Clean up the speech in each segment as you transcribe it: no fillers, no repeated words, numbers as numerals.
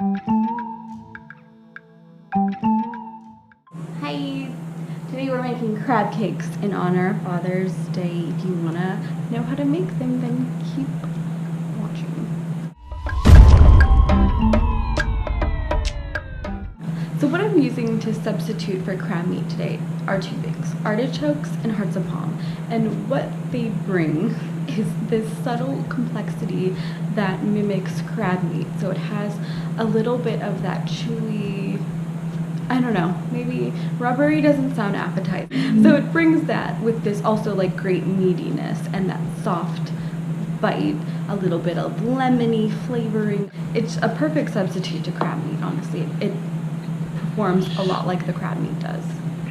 Hi! Today we're making crab cakes in honor of Father's Day. If you want to know how to make them, then keep watching. So what I'm using to substitute for crab meat today are two things: artichokes and hearts of palm. And what they bring is this subtle complexity that mimics crab meat. So it has a little bit of that chewy, I don't know, maybe rubbery doesn't sound appetizing. So it brings that with this also like great meatiness and that soft bite, a little bit of lemony flavoring. It's a perfect substitute to crab meat, honestly. It performs a lot like the crab meat does.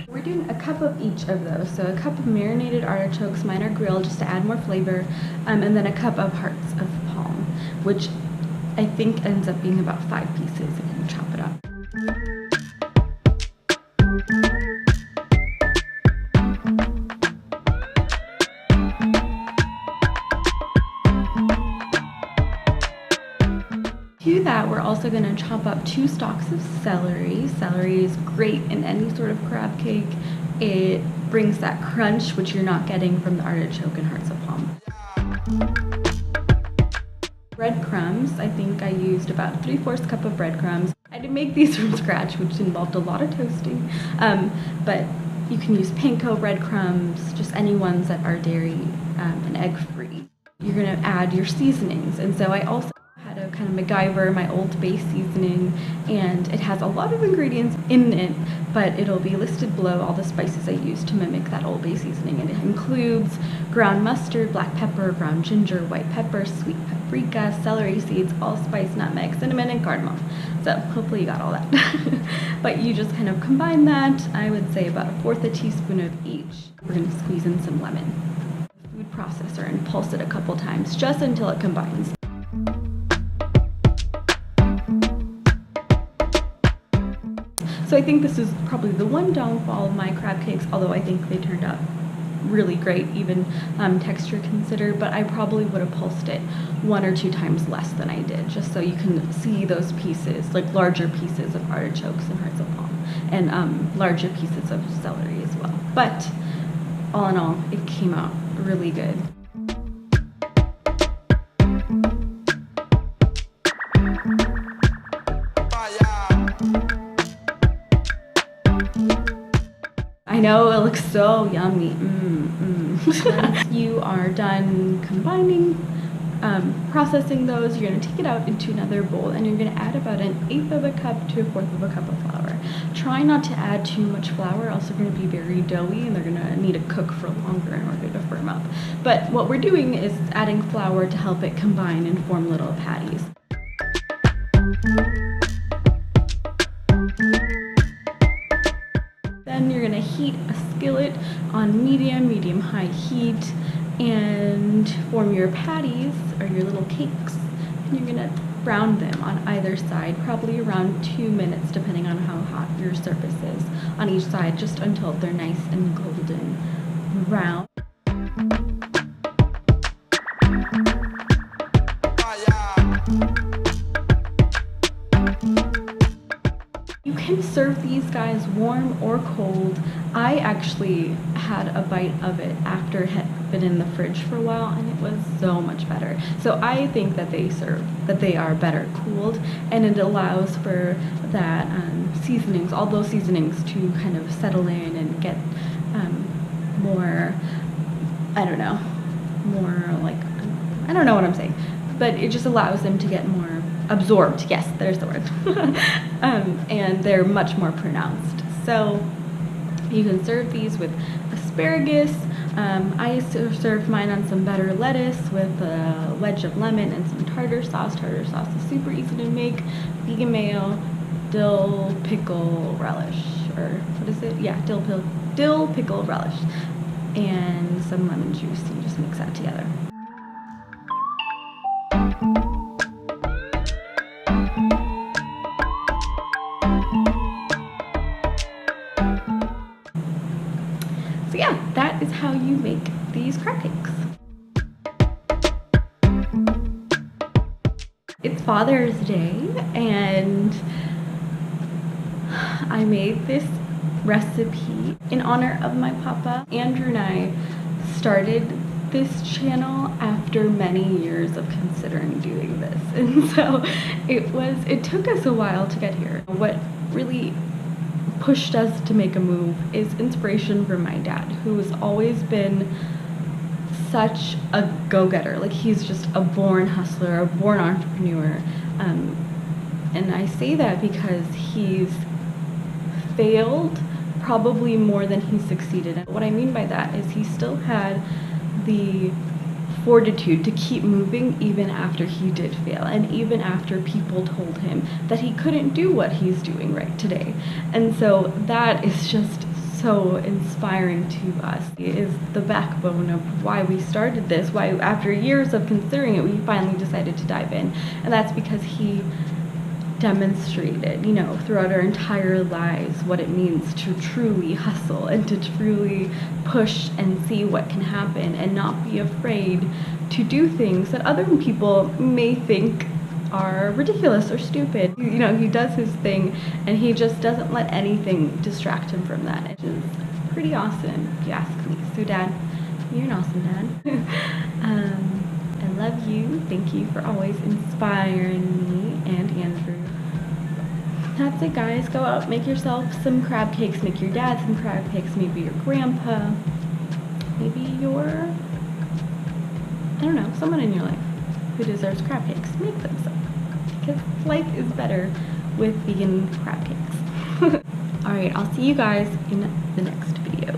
We're doing a cup of each of those. So a cup of marinated artichokes, mine are grilled just to add more flavor, and then a cup of hearts of palm, which I think ends up being about 5 pieces if you chop it up. To that, we're also going to chop up 2 stalks of celery. Celery is great in any sort of crab cake. It brings that crunch, which you're not getting from the artichoke and hearts of palm. Breadcrumbs, I think I used about 3/4 cup of breadcrumbs. I didn't make these from scratch, which involved a lot of toasting, but you can use panko breadcrumbs, just any ones that are dairy and egg-free. You're going to add your seasonings, and so I also had to kind of MacGyver my Old Bay seasoning, and it has a lot of ingredients in it, but it'll be listed below all the spices I used to mimic that Old Bay seasoning, and it includes ground mustard, black pepper, ground ginger, white pepper, sweet paprika, celery seeds, allspice, nutmeg, cinnamon, and cardamom. So hopefully you got all that. But you just kind of combine that. I would say about 1/4 teaspoon of each. We're going to squeeze in some lemon. Food processor and pulse it a couple times just until it combines. So I think this is probably the one downfall of my crab cakes, although I think they turned out really great, even texture considered, but I probably would have pulsed it 1 or 2 times less than I did, just so you can see those pieces, like larger pieces of artichokes and hearts of palm, and larger pieces of celery as well. But all in all, it came out really good. I know, it looks so yummy. Once you are done combining, processing those, you're going to take it out into another bowl, and you're going to add about 1/8 of a cup to 1/4 of a cup of flour. Try not to add too much flour, else they're going to be very doughy and they're going to need to cook for longer in order to firm up. But what we're doing is adding flour to help it combine and form little patties. Then you're going to heat a skillet on medium-high heat and form your patties or your little cakes. And you're going to brown them on either side, probably around 2 minutes, depending on how hot your surface is on each side, just until they're nice and golden brown. You can serve these guys warm or cold. I actually had a bite of it after it had been in the fridge for a while, and it was so much better. So I think that they are better cooled, and it allows for that seasonings, all those seasonings, to kind of settle in and get more, I don't know, more like, I don't know what I'm saying, but it just allows them to get more absorbed. Yes, there's the word. And they're much more pronounced. So you can serve these with asparagus. I served mine on some butter lettuce with a wedge of lemon and some tartar sauce. Tartar sauce is super easy to make. Vegan mayo, dill pickle relish, or what is it? Yeah, dill pickle relish, and some lemon juice. You just mix that together. So yeah, that is how you make these crab cakes. It's Father's Day, and I made this recipe in honor of my papa. Andrew and I started this channel after many years of considering doing this, and so it took us a while to get here. What really pushed us to make a move is inspiration from my dad, who has always been such a go-getter. Like, he's just a born hustler, a born entrepreneur, and I say that because he's failed probably more than he succeeded. And what I mean by that is he still had the fortitude to keep moving even after he did fail, and even after people told him that he couldn't do what he's doing right today. And so that is just so inspiring to us. It is the backbone of why we started this, why after years of considering it, we finally decided to dive in. And that's because he demonstrated, you know, throughout our entire lives what it means to truly hustle and to truly push and see what can happen and not be afraid to do things that other people may think are ridiculous or stupid. You know, he does his thing and he just doesn't let anything distract him from that, which is pretty awesome if you ask me. So Dad, you're an awesome dad. I love you. Thank you for always inspiring me and Andrew. That's it, guys. Go out, make yourself some crab cakes, make your dad some crab cakes, maybe your grandpa, maybe your, I don't know, someone in your life who deserves crab cakes. Make them some, because life is better with vegan crab cakes. Alright, I'll see you guys in the next video.